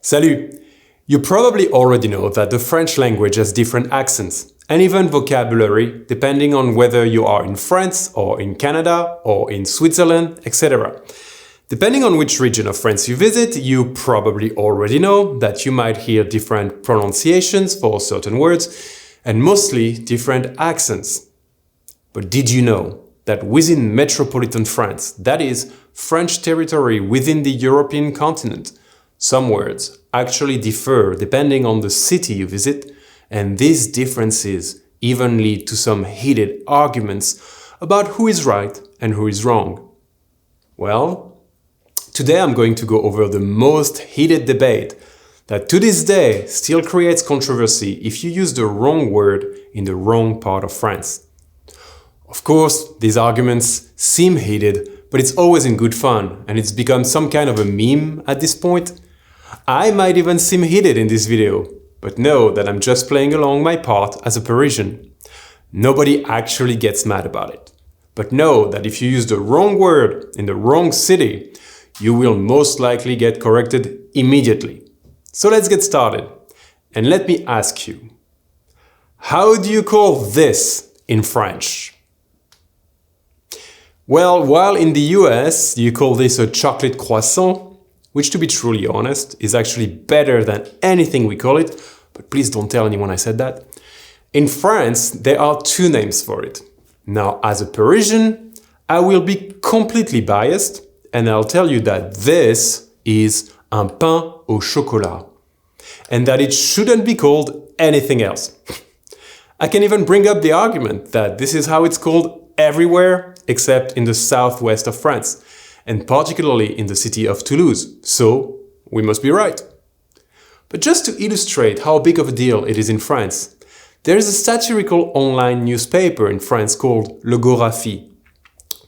Salut! You probably already know that the French language has different accents and even vocabulary depending on whether you are in France or in Canada or in Switzerland, etc. Depending on which region of France you visit, you probably already know that you might hear different pronunciations for certain words and mostly different accents. But did you know that within metropolitan France, that is, French territory within the European continent, some words actually differ depending on the city you visit, and these differences even lead to some heated arguments about who is right and who is wrong. Well, today I'm going to go over the most heated debate that to this day still creates controversy if you use the wrong word in the wrong part of France. Of course, these arguments seem heated, but it's always in good fun, and it's become some kind of a meme at this point. I might even seem heated in this video, but know that I'm just playing along my part as a Parisian. Nobody actually gets mad about it. But know that if you use the wrong word in the wrong city, you will most likely get corrected immediately. So let's get started. And let me ask you, how do you call this in French? Well, while in the US you call this a chocolate croissant, which to be truly honest is actually better than anything we call it, but please don't tell anyone I said that. In France, there are two names for it. Now, as a Parisian, I will be completely biased and I'll tell you that this is un pain au chocolat and that it shouldn't be called anything else. I can even bring up the argument that this is how it's called everywhere except in the southwest of France, and particularly in the city of Toulouse, so we must be right. But just to illustrate how big of a deal it is in France, there is a satirical online newspaper in France called Le Gorafi,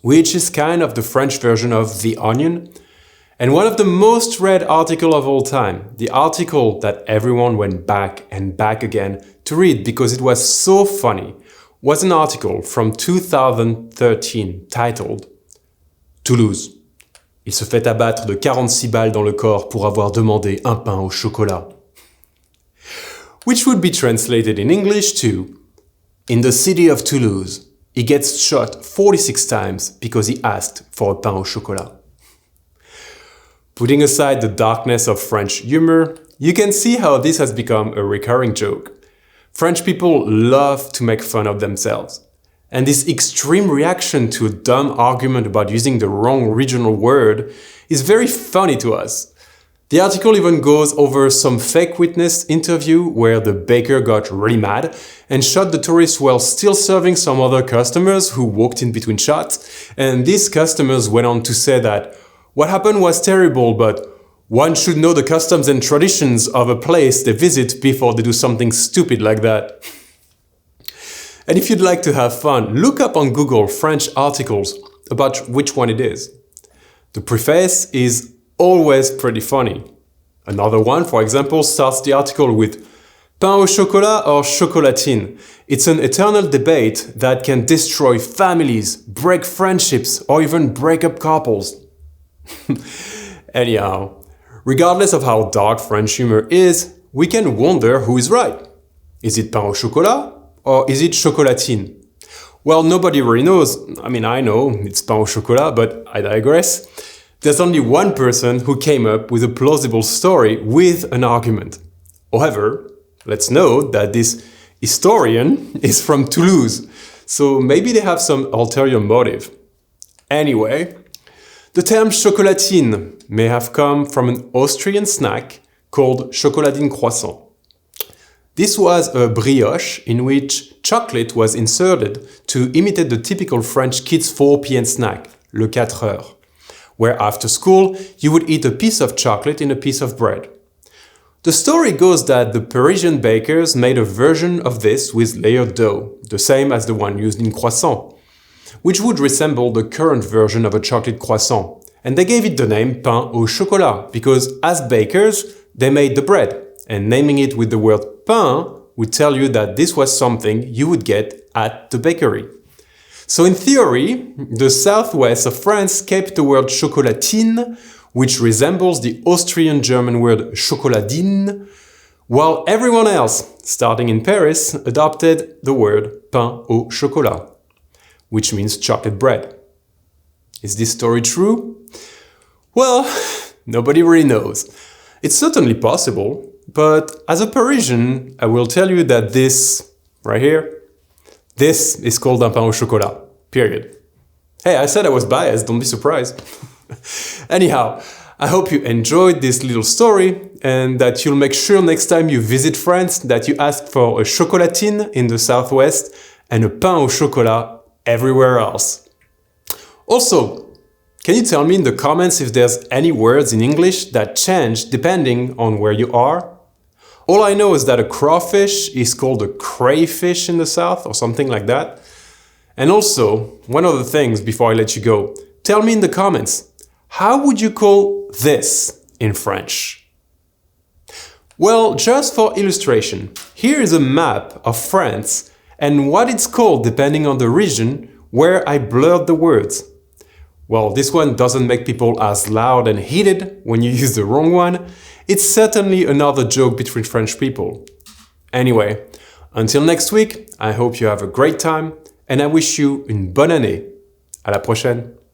which is kind of the French version of The Onion, and one of the most read articles of all time, the article that everyone went back and back again to read because it was so funny, was an article from 2013 titled Toulouse. Il se fait abattre de 46 balles dans le corps pour avoir demandé un pain au chocolat. Which would be translated in English to, in the city of Toulouse, he gets shot 46 times because he asked for a pain au chocolat. Putting aside the darkness of French humor, you can see how this has become a recurring joke. French people love to make fun of themselves. And this extreme reaction to a dumb argument about using the wrong regional word is very funny to us. The article even goes over some fake witness interview where the baker got really mad and shot the tourist while still serving some other customers who walked in between shots. And these customers went on to say that what happened was terrible, but one should know the customs and traditions of a place they visit before they do something stupid like that. And if you'd like to have fun, look up on Google French articles about which one it is. The preface is always pretty funny. Another one, for example, starts the article with pain au chocolat or chocolatine. It's an eternal debate that can destroy families, break friendships, or even break up couples. Anyhow, regardless of how dark French humor is, we can wonder who is right. Is it pain au chocolat? Or is it chocolatine? Well, nobody really knows. I mean, I know it's pain au chocolat, but I digress. There's only one person who came up with a plausible story with an argument. However, let's note that this historian is from Toulouse, so maybe they have some ulterior motive. Anyway, the term chocolatine may have come from an Austrian snack called chocolatine croissant. This was a brioche in which chocolate was inserted to imitate the typical French kids' 4 p.m. snack, le 4 heures, where after school you would eat a piece of chocolate in a piece of bread. The story goes that the Parisian bakers made a version of this with layered dough, the same as the one used in croissant, which would resemble the current version of a chocolate croissant, and they gave it the name pain au chocolat because as bakers they made the bread. And naming it with the word pain would tell you that this was something you would get at the bakery. So in theory, the southwest of France kept the word chocolatine which resembles the Austrian German word chocoladine, while everyone else, starting in Paris, adopted the word pain au chocolat, which means chocolate bread. Is this story true? Well, nobody really knows. It's certainly possible, but as a Parisian, I will tell you that this, right here, this is called un pain au chocolat, period. Hey, I said I was biased, don't be surprised. Anyhow, I hope you enjoyed this little story and that you'll make sure next time you visit France that you ask for a chocolatine in the southwest and a pain au chocolat everywhere else. Also, can you tell me in the comments if there's any words in English that change depending on where you are? All I know is that a crawfish is called a crayfish in the south or something like that. And also, one other thing before I let you go, tell me in the comments, how would you call this in French? Well, just for illustration, here is a map of France and what it's called depending on the region where I blurred the words. Well, this one doesn't make people as loud and heated when you use the wrong one. It's certainly another joke between French people. Anyway, until next week, I hope you have a great time and I wish you une bonne année. À la prochaine!